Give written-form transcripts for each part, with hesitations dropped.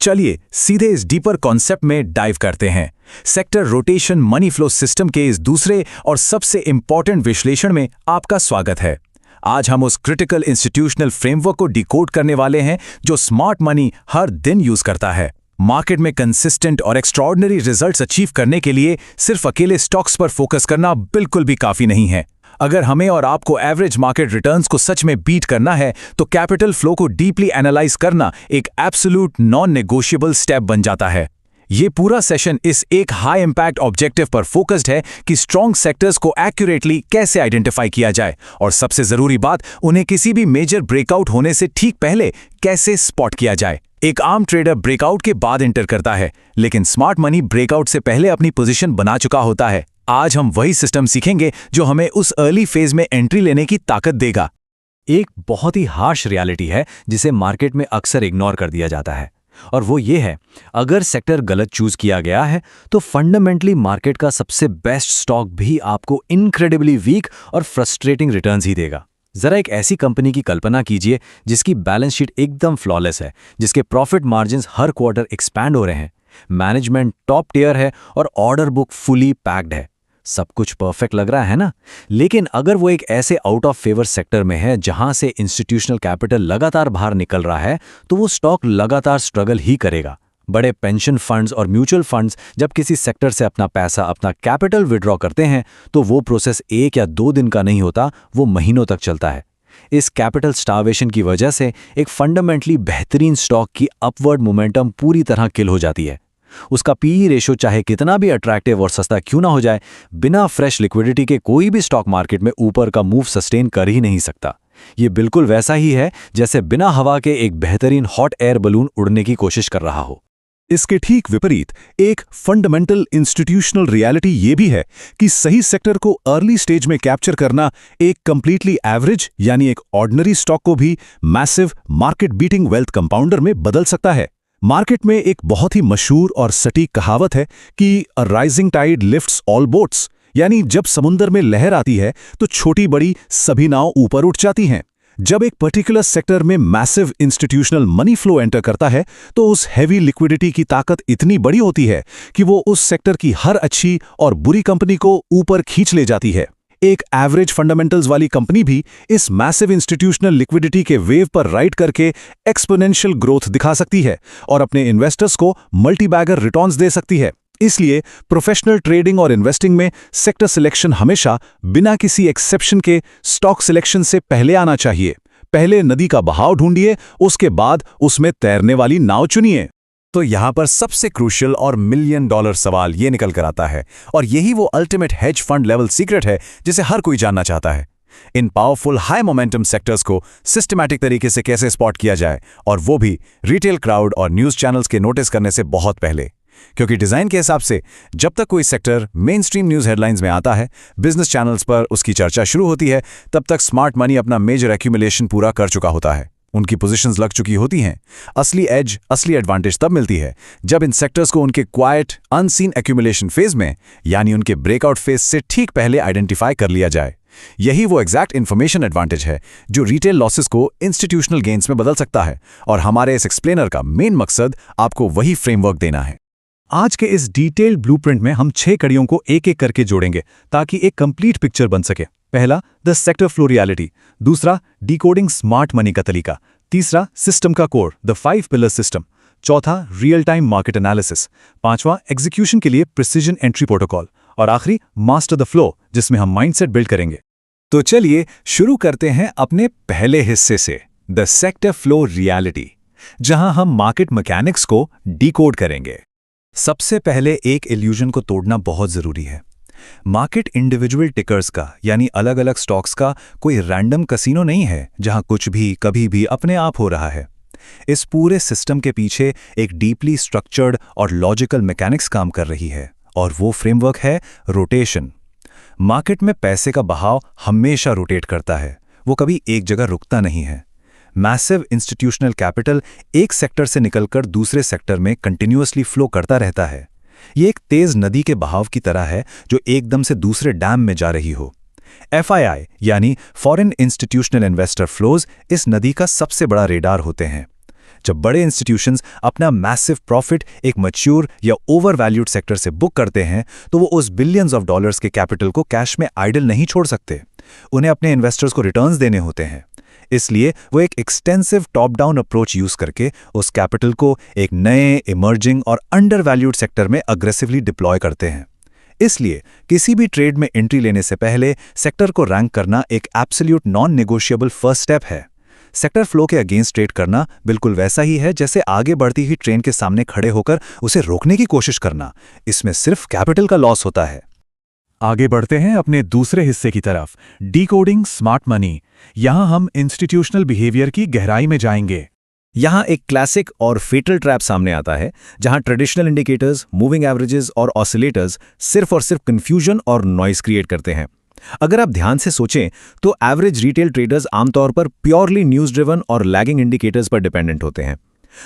चलिए सीधे इस डीपर कॉन्सेप्ट में डाइव करते हैं। Sector rotation money flow system के इस दूसरे और सबसे इंपॉर्टेंट विश्लेषण में आपका स्वागत है। आज हम उस क्रिटिकल इंस्टीट्यूशनल फ्रेमवर्क को डिकोड करने वाले हैं जो स्मार्ट मनी हर दिन यूज करता है। मार्केट में कंसिस्टेंट और एक्स्ट्राऑर्डिनरी रिजल्ट्स अचीव करने के लिए सिर्फ अकेले स्टॉक्स पर फोकस करना बिल्कुल भी काफी नहीं है। अगर हमें और आपको एवरेज मार्केट रिटर्न्स को सच में बीट करना है तो कैपिटल फ्लो को डीपली एनालाइज करना एक एब्सोल्यूट नॉन नेगोशिएबल स्टेप बन जाता है। ये पूरा सेशन इस एक हाई इंपैक्ट ऑब्जेक्टिव पर फोकस्ड है कि स्ट्रॉन्ग सेक्टर्स को एक्यूरेटली कैसे आइडेंटिफाई किया जाए और सबसे जरूरी बात, उन्हें किसी भी मेजर ब्रेकआउट होने से ठीक पहले कैसे स्पॉट किया जाए। एक आम ट्रेडर ब्रेकआउट के बाद एंटर करता है, लेकिन स्मार्ट मनी ब्रेकआउट से पहले अपनी पोजीशन बना चुका होता है। आज हम वही सिस्टम सीखेंगे जो हमें उस अर्ली फेज में एंट्री लेने की ताकत देगा। एक बहुत ही हार्श रियलिटी है जिसे मार्केट में अक्सर इग्नोर कर दिया जाता है, और वो ये है, अगर सेक्टर गलत चूज किया गया है तो फंडामेंटली मार्केट का सबसे बेस्ट स्टॉक भी आपको इनक्रेडिबली वीक और फ्रस्ट्रेटिंग रिटर्न्स ही देगा। जरा एक ऐसी कंपनी की कल्पना कीजिए जिसकी बैलेंस शीट एकदम फ्लॉलेस है, जिसके प्रॉफिट मार्जिन्स हर क्वार्टर एक्सपैंड हो रहे हैं, मैनेजमेंट टॉप टियर है और ऑर्डर बुक फुली पैक्ड है। सब कुछ परफेक्ट लग रहा है ना? लेकिन अगर वो एक ऐसे आउट ऑफ फेवर सेक्टर में है जहां से इंस्टीट्यूशनल कैपिटल लगातार बाहर निकल रहा है, तो वो स्टॉक लगातार स्ट्रगल ही करेगा। बड़े पेंशन फंड्स और म्यूचुअल फंड्स जब किसी सेक्टर से अपना पैसा, अपना कैपिटल विड्रॉ करते हैं तो वो प्रोसेस 1 या 2 दिन का नहीं होता, वो महीनों तक चलता है। इस कैपिटल स्टार्वेशन की वजह से एक फंडामेंटली बेहतरीन स्टॉक की अपवर्ड मोमेंटम पूरी तरह किल हो जाती है। उसका पीई रेशो चाहे कितना भी अट्रैक्टिव और सस्ता क्यों ना हो जाए, बिना फ्रेश लिक्विडिटी के कोई भी स्टॉक मार्केट में ऊपर का मूव सस्टेन कर ही नहीं सकता। ये बिल्कुल वैसा ही है जैसे बिना हवा के एक बेहतरीन हॉट एयर बलून उड़ने की कोशिश कर रहा हो। इसके ठीक विपरीत एक फंडामेंटल इंस्टीट्यूशनल रियलिटी ये भी है कि सही सेक्टर को अर्ली स्टेज में कैप्चर करना एक कंप्लीटली एवरेज यानी एक ऑर्डिनरी स्टॉक को भी massive market beating wealth compounder में बदल सकता है। मार्केट में एक बहुत ही मशहूर और सटीक कहावत है कि a rising tide lifts all boats, यानी जब समुद्र में लहर आती है तो छोटी बड़ी सभी नाव ऊपर उठ जाती हैं। जब एक पर्टिकुलर सेक्टर में massive institutional money flow enter करता है तो उस हैवी लिक्विडिटी की ताकत इतनी बड़ी होती है कि वो उस सेक्टर की हर अच्छी और बुरी कंपनी को ऊपर खींच ले जाती है। एक एवरेज फंडामेंटल्स वाली कंपनी भी इस मैसिव इंस्टीट्यूशनल लिक्विडिटी के वेव पर राइड करके एक्सपोनेंशियल ग्रोथ दिखा सकती है और अपने इन्वेस्टर्स को मल्टीबैगर रिटर्न्स दे सकती है। इसलिए प्रोफेशनल ट्रेडिंग और इन्वेस्टिंग में सेक्टर सिलेक्शन हमेशा बिना किसी एक्सेप्शन के स्टॉक सिलेक्शन से पहले आना चाहिए। पहले नदी का बहाव ढूंढिए, उसके बाद उसमें तैरने वाली नाव चुनिए। तो यहाँ पर सबसे क्रूशियल और $1,000,000 सवाल ये निकल कर आता है, और यही वो ultimate hedge fund level secret है जिसे हर कोई जानना चाहता है। इन पावरफुल हाई मोमेंटम सेक्टर्स को सिस्टमैटिक तरीके से कैसे स्पॉट किया जाए, और वो भी रिटेल क्राउड और न्यूज़ चैनल्स के नोटिस करने से बहुत पहले। क्योंकि डिज़ाइन के हिसाब से जब तक कोई sector main stream news headlines में आता है, बिजनेस चैनल्स पर उसकी चर्चा शुरू होती है, तब तक स्मार्ट मनी अपना मेजर एक्यूमुलेशन पूरा कर चुका होता है। उनकी पोजीशंस लग चुकी होती हैं। असली एज, असली एडवांटेज तब मिलती है जब इन सेक्टर्स को उनके क्वाइट अनसीन एक्यूमुलेशन फेज में, यानी उनके ब्रेकआउट फेज से ठीक पहले आइडेंटिफाई कर लिया जाए। यही वो एग्जैक्ट इन्फॉर्मेशन एडवांटेज है जो रिटेल लॉसेस को इंस्टीट्यूशनल गेन्स में बदल सकता है, और हमारे इस एक्सप्लेनर का मेन मकसद आपको वही फ्रेमवर्क देना है। आज के इस डिटेल्ड ब्लूप्रिंट में हम 6 कड़ियों को एक एक करके जोड़ेंगे ताकि एक कंप्लीट पिक्चर बन सके। पहला, द सेक्टर फ्लो रियलिटी। दूसरा, डिकोडिंग स्मार्ट मनी का तरीका। तीसरा, सिस्टम का कोर, द 5 पिलर सिस्टम। चौथा, रियल टाइम मार्केट एनालिसिस। पांचवा, एग्जीक्यूशन के लिए प्रिसीजन एंट्री प्रोटोकॉल। और आखिरी, मास्टर द फ्लो, जिसमें हम माइंडसेट बिल्ड करेंगे। तो चलिए शुरू करते हैं अपने पहले हिस्से से, द सेक्टर फ्लो रियलिटी, जहां हम मार्केट मैकेनिक्स को डिकोड करेंगे। सबसे पहले एक इल्यूजन को तोड़ना बहुत जरूरी है। मार्केट इंडिविजुअल टिकर्स का, यानी अलग अलग स्टॉक्स का कोई रैंडम कसिनो नहीं है जहां कुछ भी कभी भी अपने आप हो रहा है। इस पूरे सिस्टम के पीछे एक डीपली स्ट्रक्चर्ड और लॉजिकल मैकेनिक्स काम कर रही है, और वो फ्रेमवर्क है रोटेशन। मार्केट में पैसे का बहाव हमेशा रोटेट करता है, वो कभी एक जगह रुकता नहीं है। मैसिव इंस्टीट्यूशनल कैपिटल एक सेक्टर से निकलकर दूसरे सेक्टर में कंटिन्यूअसली फ्लो करता रहता है। ये एक तेज नदी के बहाव की तरह है जो एकदम से दूसरे डैम में जा रही हो। FII यानी फॉरेन इंस्टीट्यूशनल इन्वेस्टर फ्लोज इस नदी का सबसे बड़ा रेडार होते हैं। जब बड़े इंस्टीट्यूशंस अपना मैसिव प्रॉफिट एक मैच्योर या ओवर वैल्यूड सेक्टर से बुक करते हैं तो वो उस बिलियंस ऑफ डॉलर्स के कैपिटल को कैश में आइडल नहीं छोड़ सकते। उन्हें अपने इन्वेस्टर्स को रिटर्न्स देने होते हैं। इसलिए वो एक extensive top down approach use करके उस कैपिटल को एक नए इमर्जिंग और अंडर वैल्यूड सेक्टर में अग्रेसिवली डिप्लॉय करते हैं। इसलिए किसी भी ट्रेड में एंट्री लेने से पहले सेक्टर को रैंक करना एक absolute non negotiable first step है। सेक्टर फ्लो के अगेंस्ट ट्रेड करना बिल्कुल वैसा ही है जैसे आगे बढ़ती हुई ट्रेन के सामने खड़े होकर उसे रोकने की कोशिश करना। इसमें सिर्फ कैपिटल का लॉस होता है। आगे बढ़ते हैं अपने दूसरे हिस्से की तरफ, डीकोडिंग स्मार्ट मनी। यहां हम इंस्टीट्यूशनल बिहेवियर की गहराई में जाएंगे। यहां एक क्लासिक और फेटल ट्रैप सामने आता है जहां ट्रेडिशनल इंडिकेटर्स, मूविंग एवरेजेस और ऑसिलेटर्स सिर्फ और सिर्फ कंफ्यूजन और नॉइज क्रिएट करते हैं। अगर आप ध्यान से सोचें तो एवरेज रिटेल ट्रेडर्स आमतौर पर प्योरली न्यूज ड्रिवन और लैगिंग इंडिकेटर्स पर डिपेंडेंट होते हैं।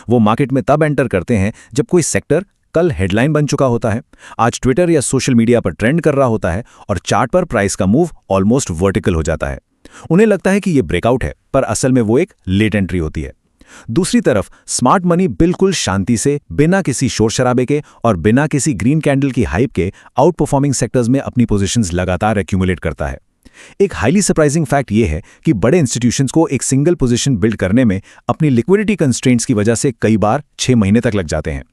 वो मार्केट में तब एंटर करते हैं जब कोई सेक्टर कल हेडलाइन बन चुका होता है, आज ट्विटर या सोशल मीडिया पर ट्रेंड कर रहा होता है और चार्ट पर प्राइस का मूव ऑलमोस्ट वर्टिकल हो जाता है। उन्हें लगता है कि ये ब्रेकआउट है, पर असल में वो एक लेट एंट्री होती है। दूसरी तरफ स्मार्ट मनी बिल्कुल शांति से, बिना किसी शोर शराबे के और बिना किसी ग्रीन कैंडल की हाइप के आउट परफॉर्मिंग सेक्टर्स में अपनी पोजीशंस लगातार एक्यूमुलेट करता है। एक हाईली सरप्राइजिंग फैक्ट ये है कि बड़े इंस्टीट्यूशंस को एक सिंगल पोजीशन बिल्ड करने में अपनी लिक्विडिटी कंस्ट्रेंट्स की वजह से कई बार 6 महीने तक लग जाते हैं।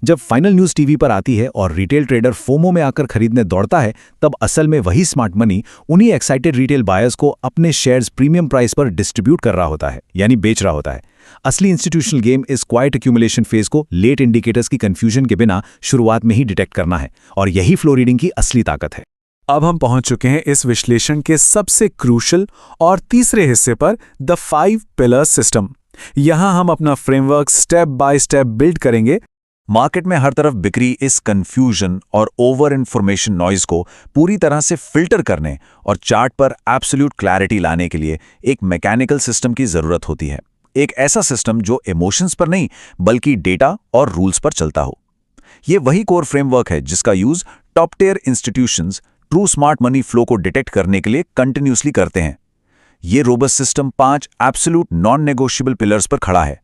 जब फाइनल न्यूज़ टीवी पर आती है और रिटेल ट्रेडर फोमो में आकर खरीदने दौड़ता है, तब असल में वही स्मार्ट मनी उन्हीं एक्साइटेड रिटेल बायर्स को अपने शेयर्स प्रीमियम प्राइस पर डिस्ट्रीब्यूट कर रहा होता है, यानी बेच रहा होता है। असली इंस्टीट्यूशनल गेम इस क्वाइट एक्यूमुलेशन फेज को लेट इंडिकेटर्स की कंफ्यूजन के बिना शुरुआत में ही डिटेक्ट करना है, और यही फ्लो रीडिंग की असली ताकत है। अब हम पहुंच चुके हैं इस विश्लेषण के सबसे क्रूशल और तीसरे हिस्से पर, द 5 पिलर सिस्टम। यहां हम अपना framework step by step build करेंगे। मार्केट में हर तरफ बिक्री इस कंफ्यूजन और ओवर इन्फॉर्मेशन नॉइज को पूरी तरह से फिल्टर करने और चार्ट पर एब्सोल्यूट क्लैरिटी लाने के लिए एक मैकेनिकल सिस्टम की जरूरत होती है। एक ऐसा सिस्टम जो इमोशंस पर नहीं बल्कि डेटा और रूल्स पर चलता हो। यह वही कोर फ्रेमवर्क है जिसका use top tier institutions true smart money flow को डिटेक्ट करने के लिए कंटिन्यूसली करते हैं। यह robust system 5 absolute non negotiable pillars पर खड़ा है।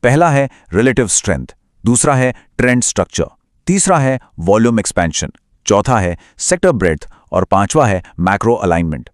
पहला है रिलेटिव स्ट्रेंथ, दूसरा है ट्रेंड स्ट्रक्चर, तीसरा है वॉल्यूम एक्सपेंशन, चौथा है सेक्टर ब्रेड्थ और पांचवा है मैक्रो अलाइनमेंट।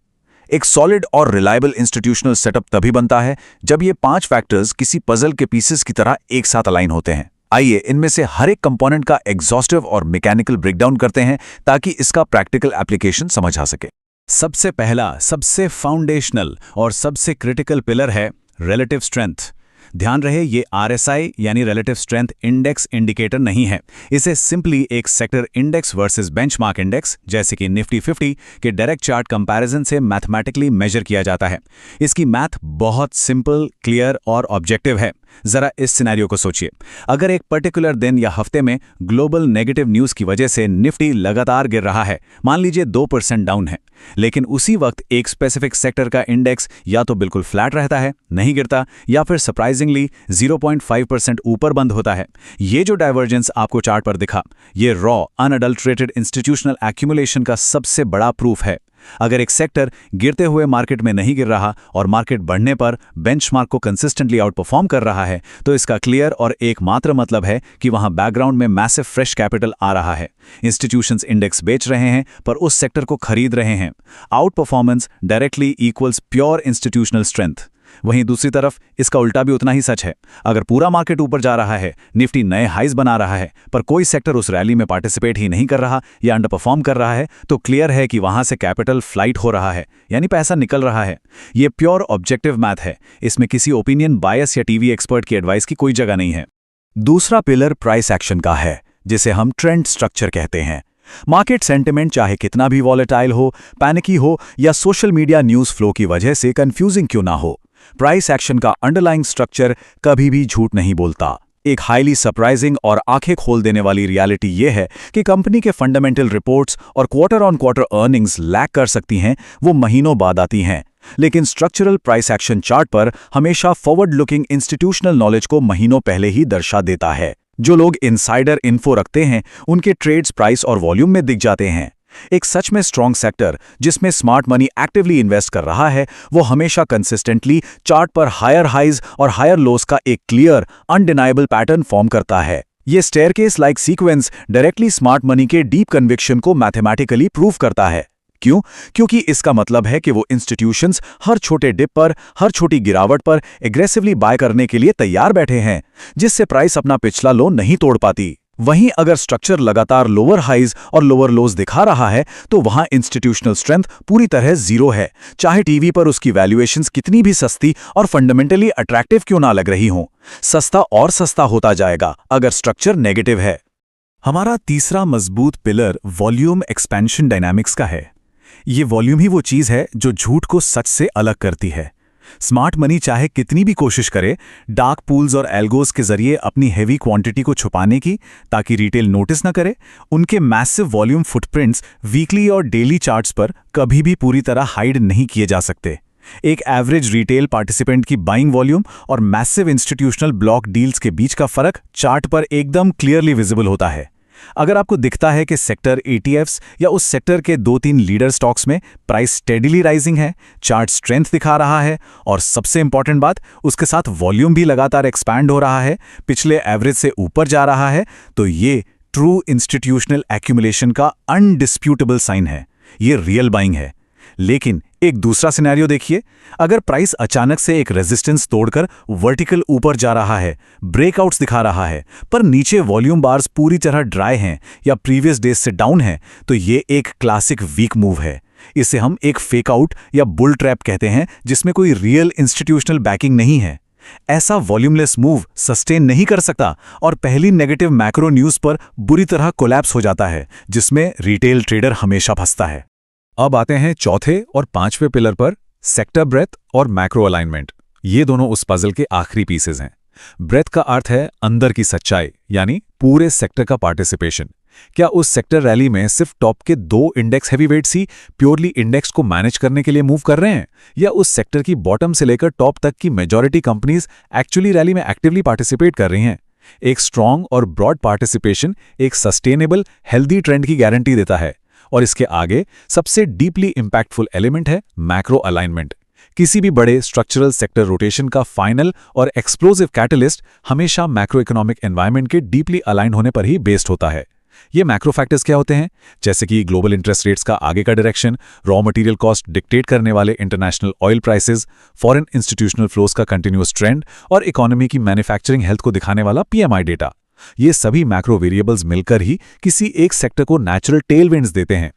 एक सॉलिड और रिलायबल इंस्टीट्यूशनल सेटअप तभी बनता है जब ये 5 फैक्टर्स किसी पजल के पीसेस की तरह एक साथ अलाइन होते हैं। आइए इनमें से हर एक कंपोनेंट का एग्जॉस्टिव और मैकेनिकल ब्रेकडाउन करते हैं ताकि इसका प्रैक्टिकल एप्लीकेशन समझ आ सके। सबसे पहला, सबसे फाउंडेशनल और सबसे क्रिटिकल पिलर है रिलेटिव स्ट्रेंथ। ध्यान रहे, ये RSI यानी रिलेटिव स्ट्रेंथ इंडेक्स इंडिकेटर नहीं है। इसे सिंपली एक sector index versus benchmark index जैसे कि निफ्टी 50 के डायरेक्ट चार्ट कंपैरिजन से मैथमेटिकली मेजर किया जाता है। इसकी मैथ बहुत सिंपल, क्लियर और ऑब्जेक्टिव है। जरा इस सिनेरियो को सोचिए। अगर एक पर्टिकुलर दिन या हफ्ते में ग्लोबल नेगेटिव न्यूज़ की वजह से निफ्टी लगातार गिर रहा है, मान लीजिए 2% डाउन है, लेकिन उसी वक्त एक स्पेसिफिक सेक्टर का इंडेक्स या तो बिल्कुल फ्लैट रहता है, नहीं गिरता, या फिर सरप्राइजिंगली 0.5% ऊपर बंद होता है। ये जो डाइवर्जेंस आपको चार्ट पर दिखा, ये रॉ अनअडल्ट्रेटेड इंस्टीट्यूशनल एक्यूमुलेशन का सबसे बड़ा प्रूफ है। अगर एक सेक्टर गिरते हुए मार्केट में नहीं गिर रहा और मार्केट बढ़ने पर बेंचमार्क को कंसिस्टेंटली आउट परफॉर्म कर रहा है, तो इसका क्लियर और एकमात्र मतलब है कि वहां बैकग्राउंड में मैसिव फ्रेश कैपिटल आ रहा है। इंस्टीट्यूशंस इंडेक्स बेच रहे हैं पर उस सेक्टर को खरीद रहे हैं। Out performance directly equals pure institutional strength. वहीं दूसरी तरफ इसका उल्टा भी उतना ही सच है। अगर पूरा मार्केट ऊपर जा रहा है, निफ्टी नए हाइज बना रहा है, पर कोई सेक्टर उस रैली में पार्टिसिपेट ही नहीं कर रहा या अंडर परफॉर्म कर रहा है, तो क्लियर है कि वहां से कैपिटल फ्लाइट हो रहा है, यानी पैसा निकल रहा है। ये प्योर ऑब्जेक्टिव मैथ है। इसमें किसी ओपिनियन, बायस या टीवी एक्सपर्ट की एडवाइस की कोई जगह नहीं है। दूसरा पिलर प्राइस एक्शन का है, जिसे हम ट्रेंड स्ट्रक्चर कहते हैं। मार्केट सेंटिमेंट चाहे कितना भी वॉलेटाइल हो, पैनिकी हो या सोशल मीडिया न्यूज़ फ्लो की वजह से कंफ्यूजिंग क्यों ना हो, प्राइस एक्शन का अंडरलाइंग स्ट्रक्चर कभी भी झूठ नहीं बोलता। एक हाईली सरप्राइजिंग और आंखें खोल देने वाली रियलिटी यह है कि कंपनी के फंडामेंटल रिपोर्ट्स और quarter on quarter earnings lag कर सकती हैं, वो महीनों बाद आती हैं, लेकिन स्ट्रक्चरल प्राइस एक्शन चार्ट पर हमेशा फॉरवर्ड लुकिंग इंस्टीट्यूशनल नॉलेज को महीनों पहले ही दर्शा देता है। जो लोग इनसाइडर इन्फो रखते हैं, उनके ट्रेड्स प्राइस और वॉल्यूम में दिख जाते हैं। एक सच में स्ट्रॉन्ग सेक्टर जिसमें स्मार्ट मनी एक्टिवली इन्वेस्ट कर रहा है, वो हमेशा कंसिस्टेंटली चार्ट पर हायर हाइज और हायर लोस का एक क्लियर अनडिनाइबल पैटर्न फॉर्म करता है। ये staircase like sequence directly smart money के डीप कन्विक्शन को मैथमेटिकली प्रूव करता है। क्यों? क्योंकि इसका मतलब है कि वो इंस्टीट्यूशंस हर छोटे डिप पर, हर छोटी गिरावट पर एग्रेसिवली बाय करने के लिए तैयार बैठे हैं, जिससे प्राइस अपना पिछला लो नहीं तोड़ पाती। वहीं अगर स्ट्रक्चर लगातार लोअर हाइज और लोअर लोज दिखा रहा है, तो वहां इंस्टीट्यूशनल स्ट्रेंथ पूरी तरह जीरो है, चाहे टीवी पर उसकी वैल्यूएशंस कितनी भी सस्ती और फंडामेंटली अट्रैक्टिव क्यों ना लग रही हों। सस्ता और सस्ता होता जाएगा अगर स्ट्रक्चर नेगेटिव है। हमारा तीसरा मजबूत पिलर वॉल्यूम एक्सपेंशन डायनामिक्स का है। ये वॉल्यूम ही वो चीज है जो झूठ को सच से अलग करती है। स्मार्ट मनी चाहे कितनी भी कोशिश करे डार्क पूल्स और एल्गोस के जरिए अपनी हेवी क्वांटिटी को छुपाने की, ताकि रिटेल नोटिस न करे, उनके मैसिव वॉल्यूम फुटप्रिंट्स वीकली और डेली चार्ट्स पर कभी भी पूरी तरह हाइड नहीं किए जा सकते। एक एवरेज रिटेल पार्टिसिपेंट की बाइंग वॉल्यूम और मैसिव इंस्टीट्यूशनल ब्लॉक डील्स के बीच का फर्क चार्ट पर एकदम क्लियरली विजिबल होता है। अगर आपको दिखता है कि सेक्टर ETFs या उस सेक्टर के 2-3 लीडर स्टॉक्स में प्राइस स्टेडीली राइजिंग है, चार्ट स्ट्रेंथ दिखा रहा है और सबसे इंपॉर्टेंट बात, उसके साथ वॉल्यूम भी लगातार एक्सपैंड हो रहा है, पिछले एवरेज से ऊपर जा रहा है, तो ये ट्रू इंस्टीट्यूशनल एक्यूमुलेशन का अनडिस्प्यूटेबल साइन है। ये रियल बाइंग है। लेकिन एक दूसरा सिनेरियो देखिए, अगर प्राइस अचानक से एक रेजिस्टेंस तोड़कर वर्टिकल ऊपर जा रहा है, ब्रेकआउट्स दिखा रहा है, पर नीचे वॉल्यूम बार्स पूरी तरह ड्राई हैं या प्रीवियस डेज से डाउन है, तो ये एक क्लासिक वीक मूव है। इसे हम एक फेक आउट या बुल ट्रैप कहते हैं, जिसमें कोई रियल इंस्टीट्यूशनल बैकिंग नहीं है। ऐसा वॉल्यूमलेस मूव सस्टेन नहीं कर सकता और पहली नेगेटिव मैक्रो न्यूज पर बुरी तरह कोलैप्स हो जाता है, जिसमें रिटेल ट्रेडर हमेशा फंसता है। अब आते हैं चौथे और पांचवें पिलर पर, सेक्टर ब्रेथ और मैक्रो अलाइनमेंट। ये दोनों उस पजल के आखिरी पीसेस हैं। ब्रेथ का अर्थ है अंदर की सच्चाई, यानी पूरे सेक्टर का पार्टिसिपेशन। क्या उस सेक्टर रैली में सिर्फ टॉप के 2 इंडेक्स हैवीवेट्स ही प्योरली इंडेक्स को मैनेज करने के लिए मूव कर रहे हैं, या उस सेक्टर की बॉटम से लेकर टॉप तक की मेजॉरिटी कंपनीज एक्चुअली रैली में एक्टिवली पार्टिसिपेट कर रही हैं? एक स्ट्रॉन्ग और ब्रॉड पार्टिसिपेशन एक सस्टेनेबल हेल्दी ट्रेंड की गारंटी देता है। और इसके आगे सबसे डीपली इंपैक्टफुल एलिमेंट है मैक्रो अलाइनमेंट। किसी भी बड़े स्ट्रक्चरल सेक्टर रोटेशन का फाइनल और एक्सप्लोसिव कैटलिस्ट हमेशा मैक्रो इकोनॉमिक एनवायरनमेंट के डीपली अलाइन होने पर ही बेस्ड होता है। ये मैक्रो फैक्टर्स क्या होते हैं? जैसे कि ग्लोबल इंटरेस्ट रेट्स का आगे का direction, raw material cost dictate करने वाले international oil prices, foreign institutional flows का कंटिन्यूअस ट्रेंड और इकोनॉमी की मैन्युफैक्चरिंग हेल्थ को दिखाने वाला PMI डेटा। ये सभी मैक्रो वेरिएबल्स मिलकर ही किसी एक सेक्टर को नेचुरल टेलविंड्स देते हैं।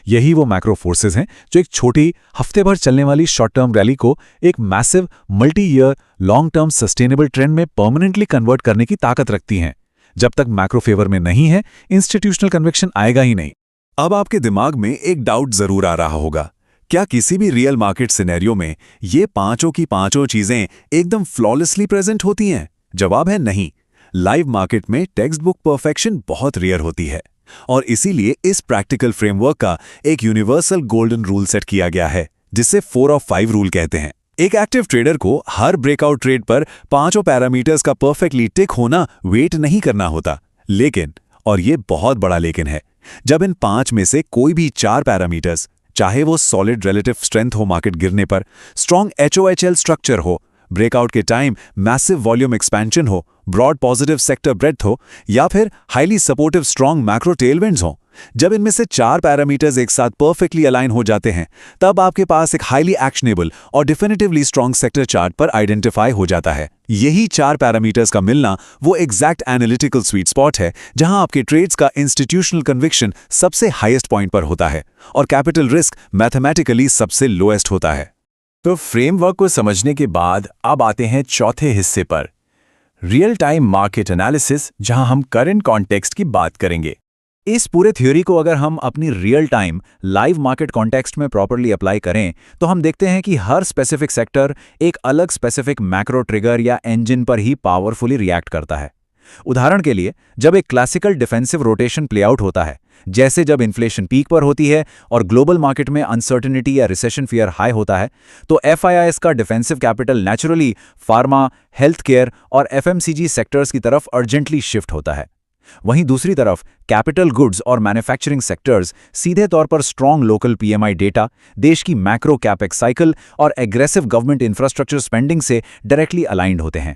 यही वो मैक्रो फोर्सेस हैं जो एक छोटी हफ्ते भर चलने वाली शॉर्ट टर्म रैली को एक massive multi year long term sustainable trend में परमानेंटली कन्वर्ट करने की ताकत रखती हैं। जब तक मैक्रो फेवर में नहीं है, इंस्टीट्यूशनल कन्विक्शन आएगा ही नहीं। अब आपके दिमाग में एक डाउट जरूर आ रहा होगा, क्या किसी भी रियल मार्केट सिनेरियो में ये पांचों की पांचों चीजें एकदम फ्लॉलेसली प्रेजेंट होती हैं? जवाब है नहीं। लाइव मार्केट में टेक्स्ट बुक परफेक्शन बहुत रेयर होती है और इसीलिए इस प्रैक्टिकल फ्रेमवर्क का एक यूनिवर्सल गोल्डन रूल सेट किया गया है, जिसे 4 of 5 रूल कहते हैं। एक एक्टिव ट्रेडर को हर ब्रेकआउट ट्रेड पर पांचों पैरामीटर्स का परफेक्टली टिक होना वेट नहीं करना होता। लेकिन, और ये बहुत बड़ा लेकिन है, जब इन 5 में से कोई भी 4 पैरामीटर्स, चाहे वो सॉलिड रिलेटिव स्ट्रेंथ हो मार्केट गिरने पर, स्ट्रॉन्ग HOHL स्ट्रक्चर हो, ब्रेकआउट के टाइम मैसिव वॉल्यूम एक्सपेंशन हो, ब्रॉड पॉजिटिव सेक्टर ब्रेथ हो या फिर highly supportive strong macro tailwinds हो, जब इनमें से 4 पैरामीटर्स एक साथ परफेक्टली अलाइन हो जाते हैं, तब आपके पास एक हाईली एक्शनेबल और डिफिनिटिवली स्ट्रॉन्ग सेक्टर चार्ट पर आइडेंटिफाई हो जाता है। यही 4 पैरामीटर्स का मिलना वो एग्जैक्ट एनालिटिकल स्वीट स्पॉट है जहां आपके ट्रेड्स का इंस्टीट्यूशनल कन्विक्शन सबसे हाईएस्ट पॉइंट पर होता है और कैपिटल रिस्क मैथमेटिकली सबसे लोएस्ट होता है। तो फ्रेमवर्क को समझने के बाद अब आते हैं चौथे हिस्से पर, रियल टाइम मार्केट एनालिसिस, जहां हम करंट कॉन्टेक्स्ट की बात करेंगे। इस पूरे थ्योरी को अगर हम अपनी real time live market context में प्रॉपर्ली अप्लाई करें, तो हम देखते हैं कि हर स्पेसिफिक सेक्टर एक अलग स्पेसिफिक मैक्रो ट्रिगर या इंजन पर ही पावरफुली रिएक्ट करता है। उदाहरण के लिए, जब एक classical defensive rotation play out होता है, जैसे जब इन्फ्लेशन पीक पर होती है और ग्लोबल मार्केट में अनसर्टेनिटी या रिसेशन फियर हाई होता है, तो FIIs का defensive capital naturally pharma, health care और FMCG सेक्टर्स की तरफ अर्जेंटली शिफ्ट होता है। वहीं दूसरी तरफ कैपिटल गुड्स और मैन्युफैक्चरिंग सेक्टर्स सीधे तौर पर स्ट्रॉन्ग लोकल पीएमआई डेटा, देश की मैक्रो कैपेक्स साइकिल और एग्रेसिव गवर्नमेंट इंफ्रास्ट्रक्चर स्पेंडिंग से डायरेक्टली अलाइंड होते हैं।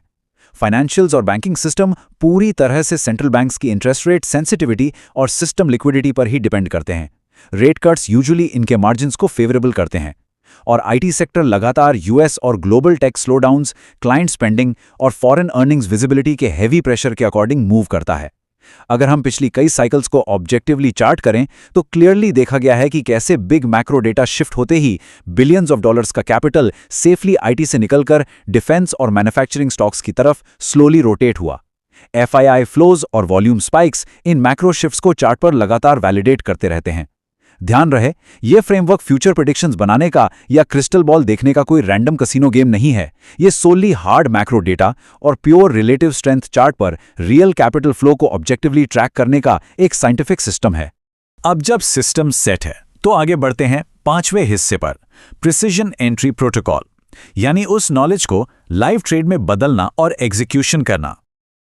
फाइनेंशियल्स और बैंकिंग सिस्टम पूरी तरह से सेंट्रल बैंक्स की इंटरेस्ट रेट सेंसिटिविटी और सिस्टम लिक्विडिटी पर ही डिपेंड करते हैं। रेट कट्स यूजुअली इनके मार्जिन्स को फेवरेबल करते हैं। और आईटी सेक्टर लगातार यूएस और ग्लोबल टेक स्लोडाउन्स, क्लाइंट स्पेंडिंग और फॉरेन अर्निंग्स विजिबिलिटी के हेवी प्रेशर के अकॉर्डिंग मूव करता है। अगर हम पिछली कई साइकिल्स को ऑब्जेक्टिवली चार्ट करें तो क्लियरली देखा गया है कि कैसे बिग मैक्रो डेटा शिफ्ट होते ही बिलियंस ऑफ डॉलर्स का कैपिटल सेफली आईटी से निकलकर डिफेंस और मैन्युफैक्चरिंग स्टॉक्स की तरफ स्लोली रोटेट हुआ। एफआईआई फ्लोज और वॉल्यूम स्पाइक्स इन मैक्रो शिफ्ट्स को चार्ट पर लगातार वैलिडेट करते रहते हैं। ध्यान रहे, यह फ्रेमवर्क फ्यूचर प्रेडिक्शंस बनाने का या क्रिस्टल बॉल देखने का कोई रैंडम कसिनो गेम नहीं है। यह सोली हार्ड मैक्रो डेटा और प्योर रिलेटिव स्ट्रेंथ चार्ट पर रियल कैपिटल फ्लो को ऑब्जेक्टिवली ट्रैक करने का एक साइंटिफिक सिस्टम है। अब जब सिस्टम सेट है तो आगे बढ़ते हैं 5वें हिस्से पर, प्रिसिजन एंट्री प्रोटोकॉल, यानी उस नॉलेज को लाइव ट्रेड में बदलना और एग्जीक्यूशन करना।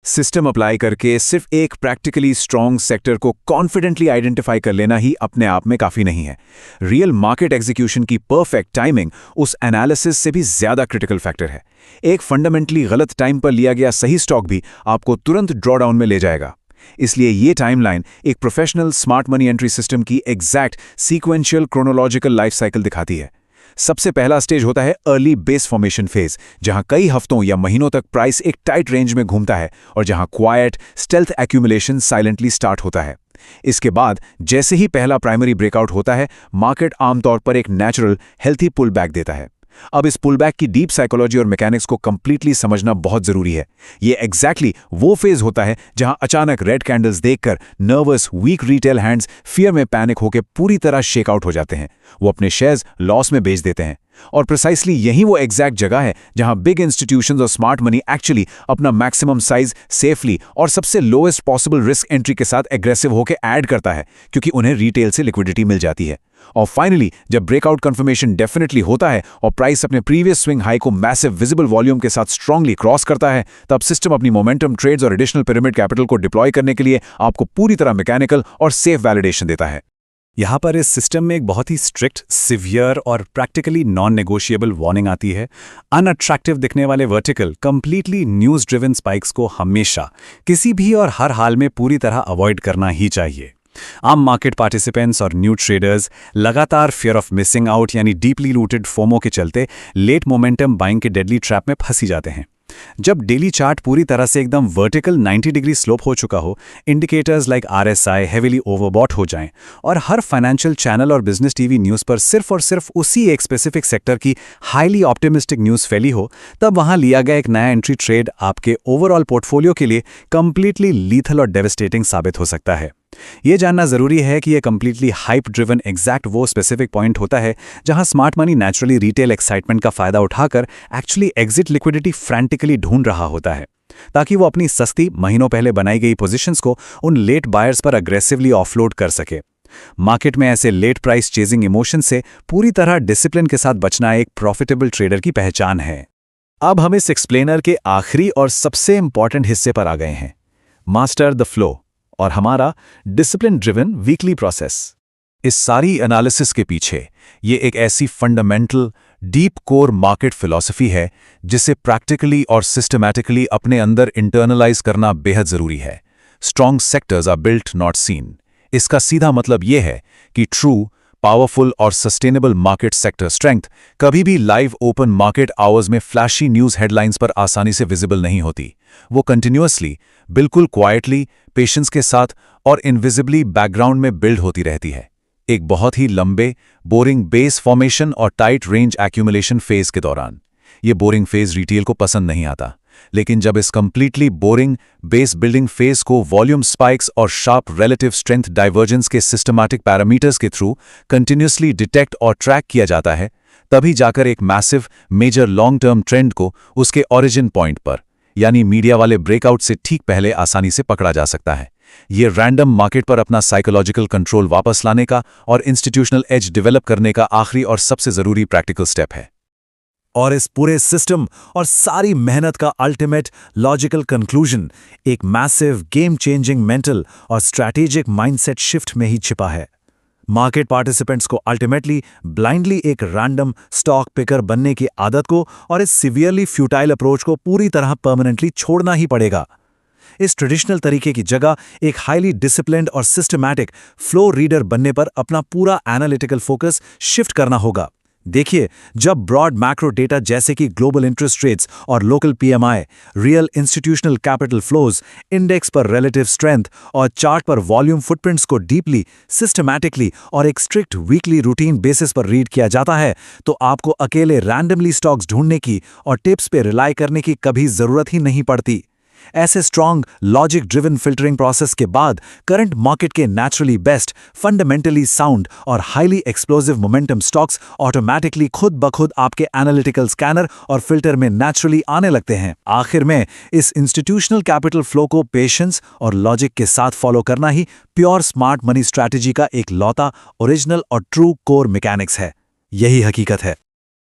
सिस्टम अप्लाई करके सिर्फ एक प्रैक्टिकली स्ट्रॉन्ग सेक्टर को कॉन्फिडेंटली आइडेंटिफाई कर लेना ही अपने आप में काफ़ी नहीं है। रियल मार्केट एग्जीक्यूशन की परफेक्ट टाइमिंग उस एनालिसिस से भी ज़्यादा क्रिटिकल फैक्टर है। एक फंडामेंटली गलत टाइम पर लिया गया सही स्टॉक भी आपको तुरंत ड्रॉडाउन में ले जाएगा। इसलिए ये टाइमलाइन एक professional smart money entry system की exact sequential chronological life cycle दिखाती है। सबसे पहला स्टेज होता है अर्ली बेस फॉर्मेशन फेज, जहां कई हफ्तों या महीनों तक प्राइस एक टाइट रेंज में घूमता है और जहां quite stealth accumulation silently start होता है। इसके बाद जैसे ही पहला प्राइमरी ब्रेकआउट होता है, मार्केट आमतौर पर एक नेचुरल हेल्थी पुल बैक देता है। अब इस पुलबैक की डीप साइकोलॉजी और मैकेनिक्स को कंप्लीटली समझना बहुत जरूरी है। ये एग्जैक्टली वो फेज होता है जहां अचानक रेड कैंडल्स देखकर nervous weak retail hands fear में पैनिक होकर पूरी तरह शेकआउट हो जाते हैं। वो अपने शेयर्स लॉस में बेच देते हैं। और प्रिसाइसली यही वो एग्जैक्ट जगह है जहां बिग इंस्टीट्यूशंस और स्मार्ट मनी एक्चुअली अपना मैक्सिमम साइज सेफली और सबसे लोएस्ट पॉसिबल रिस्क एंट्री के साथ एग्रेसिव होकर ऐड करता है, क्योंकि उन्हें रिटेल से लिक्विडिटी मिल जाती है। और फाइनली जब ब्रेकआउट कंफर्मेशन डेफिनेटली होता है और प्राइस अपने प्रीवियस स्विंग हाई को मैसिव विजिबल वॉल्यूम के साथ स्ट्रांगली क्रॉस करता है, तब सिस्टम अपनी मोमेंटम ट्रेड्स और एडिशनल पिरामिड कैपिटल को डिप्लॉय करने के लिए आपको पूरी तरह मैकेनिकल और सेफ वैलिडेशन देता है। यहाँ पर इस सिस्टम में एक बहुत ही स्ट्रिक्ट, सिवियर और प्रैक्टिकली नॉन नेगोशिएबल वार्निंग आती है। अनअट्रैक्टिव दिखने वाले vertical, completely news driven spikes को हमेशा, किसी भी और हर हाल में पूरी तरह अवॉइड करना ही चाहिए। आम मार्केट पार्टिसिपेंट्स और न्यू ट्रेडर्स लगातार फियर ऑफ मिसिंग आउट यानी डीपली रूटेड फोमो के चलते लेट मोमेंटम बाइंग के डेडली ट्रैप में फंसी जाते हैं। जब डेली चार्ट पूरी तरह से एकदम वर्टिकल 90 डिग्री स्लोप हो चुका हो, indicators like RSI heavily overbought हो जाएं और हर फाइनेंशियल चैनल और बिजनेस टीवी न्यूज़ पर सिर्फ और सिर्फ उसी एक स्पेसिफिक सेक्टर की हाईली ऑप्टिमिस्टिक न्यूज़ फैली हो, तब वहां लिया गया एक नया एंट्री ट्रेड आपके ओवरऑल पोर्टफोलियो के लिए कंप्लीटली लीथल और डेविस्टेटिंग साबित हो सकता है। ये जानना जरूरी है कि यह कंप्लीटली हाइप ड्रिवन एग्जैक्ट वो स्पेसिफिक पॉइंट होता है जहां smart money naturally retail excitement का फायदा उठाकर एक्चुअली एग्जिट लिक्विडिटी फ्रैंटिकली ढूंढ रहा होता है, ताकि वो अपनी सस्ती महीनों पहले बनाई गई पोजीशंस को उन लेट बायर्स पर अग्रेसिवली ऑफलोड कर सके। मार्केट में ऐसे लेट प्राइस चेजिंग इमोशन से पूरी तरह डिसिप्लिन के साथ बचना एक प्रॉफिटेबल ट्रेडर की पहचान है। अब हम इस एक्सप्लेनर के आखिरी और सबसे इंपॉर्टेंट हिस्से पर आ गए हैं, मास्टर द फ्लो और हमारा डिसिप्लिन ड्रिवन वीकली प्रोसेस। इस सारी एनालिसिस के पीछे ये एक ऐसी fundamental deep core market philosophy है जिसे प्रैक्टिकली और सिस्टमैटिकली अपने अंदर इंटरनलाइज करना बेहद जरूरी है। Strong sectors are built not seen. इसका सीधा मतलब यह है कि ट्रू, पावरफुल और सस्टेनेबल मार्केट सेक्टर स्ट्रेंथ कभी भी लाइव ओपन मार्केट आवर्स में फ्लैशी न्यूज़ हेडलाइंस पर आसानी से विजिबल नहीं होती। वो कंटिन्यूअसली, बिल्कुल क्वाइटली, पेशेंस के साथ और इनविजिबली बैकग्राउंड में बिल्ड होती रहती है, एक बहुत ही लंबे, बोरिंग बेस फॉर्मेशन और टाइट रेंज एक्यूमुलेशन फेज के दौरान। ये बोरिंग फेज रिटेल को पसंद नहीं आता, लेकिन जब इस completely boring base building phase को वॉल्यूम स्पाइक्स और शार्प रिलेटिव स्ट्रेंथ डाइवर्जेंस के सिस्टमैटिक पैरामीटर्स के थ्रू कंटिन्यूअसली डिटेक्ट और ट्रैक किया जाता है, तभी जाकर एक massive major long term trend को उसके ओरिजिन पॉइंट पर यानी मीडिया वाले ब्रेकआउट से ठीक पहले आसानी से पकड़ा जा सकता है। ये रैंडम मार्केट पर अपना साइकोलॉजिकल कंट्रोल वापस लाने का और इंस्टीट्यूशनल एज डेवलप करने का आखिरी और सबसे जरूरी प्रैक्टिकल स्टेप है। और इस पूरे सिस्टम और सारी मेहनत का अल्टीमेट लॉजिकल कंक्लूजन एक मैसिव गेम चेंजिंग मेंटल और स्ट्रैटेजिक माइंडसेट शिफ्ट में ही छिपा है। मार्केट पार्टिसिपेंट्स को अल्टीमेटली ब्लाइंडली एक रैंडम स्टॉक पिकर बनने की आदत को और इस सिवियरली फ्यूटाइल अप्रोच को पूरी तरह परमानेंटली छोड़ना ही पड़ेगा। इस ट्रेडिशनल तरीके की जगह एक हाईली डिसिप्लिन्ड और सिस्टमैटिक फ्लो रीडर बनने पर अपना पूरा एनालिटिकल फोकस शिफ्ट करना होगा। देखिए, जब ब्रॉड मैक्रो डेटा जैसे कि ग्लोबल इंटरेस्ट रेट्स और local PMI, real institutional capital flows, index पर रिलेटिव स्ट्रेंथ और चार्ट पर वॉल्यूम फुटप्रिंट्स को डीपली, सिस्टमैटिकली और एक स्ट्रिक्ट वीकली रूटीन बेसिस पर रीड किया जाता है, तो आपको अकेले रैंडमली स्टॉक्स ढूंढने की और टिप्स पे रिलाई करने की कभी जरूरत ही नहीं पड़ती। ऐसे strong logic driven filtering process के बाद करंट मार्केट के नेचुरली बेस्ट, फंडामेंटली साउंड और highly explosive momentum stocks automatically खुद ब खुद आपके एनालिटिकल स्कैनर और फिल्टर में नेचुरली आने लगते हैं। आखिर में इस इंस्टीट्यूशनल कैपिटल फ्लो को पेशेंस और लॉजिक के साथ फॉलो करना ही प्योर स्मार्ट मनी स्ट्रैटेजी का एक लौता, ओरिजिनल और ट्रू कोर मैकेनिक्स है। यही हकीकत है।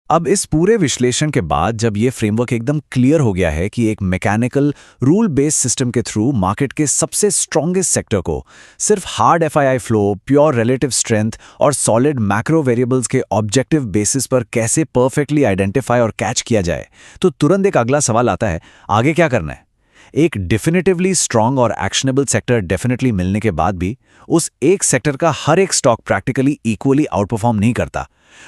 अब इस पूरे विश्लेषण के बाद जब ये फ्रेमवर्क एकदम क्लियर हो गया है कि एक मैकेनिकल रूल बेस्ड सिस्टम के थ्रू मार्केट के सबसे स्ट्रॉन्गेस्ट सेक्टर को सिर्फ hard FII flow, pure relative strength और सॉलिड मैक्रो वेरिएबल्स के ऑब्जेक्टिव बेसिस पर कैसे परफेक्टली आइडेंटिफाई और कैच किया जाए, तो तुरंत एक अगला सवाल आता है, आगे क्या करना है। एक डेफिनेटिवली स्ट्रांग और एक्शनेबल सेक्टर डेफिनेटली मिलने के बाद भी उस एक सेक्टर का हर एक स्टॉक प्रैक्टिकली इक्वली आउटपरफॉर्म नहीं करता।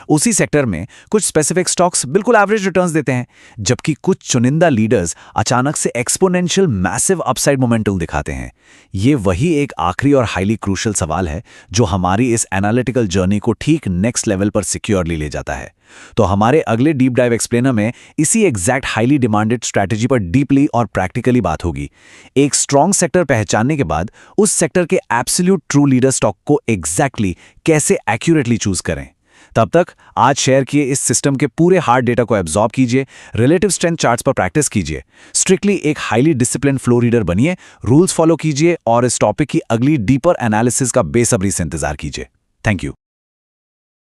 उसी सेक्टर में कुछ स्पेसिफिक स्टॉक्स बिल्कुल एवरेज रिटर्न्स देते हैं, जबकि कुछ चुनिंदा लीडर्स अचानक से एक्सपोनेंशियल मैसिव अपसाइड मोमेंटम दिखाते हैं। ये वही एक आखिरी और हाईली क्रूशियल सवाल है जो हमारी इस एनालिटिकल जर्नी को ठीक नेक्स्ट लेवल पर सिक्योरली ले जाता है। तो हमारे अगले डीप डाइव एक्सप्लेनर में इसी एग्जैक्ट हाईली डिमांडेड स्ट्रैटेजी पर डीपली और प्रैक्टिकली बात होगी। एक स्ट्रॉन्ग सेक्टर पहचानने के बाद उस सेक्टर के एब्सोल्यूट ट्रू लीडर स्टॉक को एग्जैक्टली कैसे एक्यूरेटली चूज करें। तब तक आज शेयर किए इस सिस्टम के पूरे हार्ड डेटा को एब्जॉर्ब कीजिए, रिलेटिव स्ट्रेंथ चार्ट्स पर प्रैक्टिस कीजिए, स्ट्रिक्टली एक हाईली डिसिप्लिन फ्लो रीडर बनिए, रूल्स फॉलो कीजिए और इस टॉपिक की अगली डीपर एनालिसिस का बेसब्री से इंतजार कीजिए। Thank you.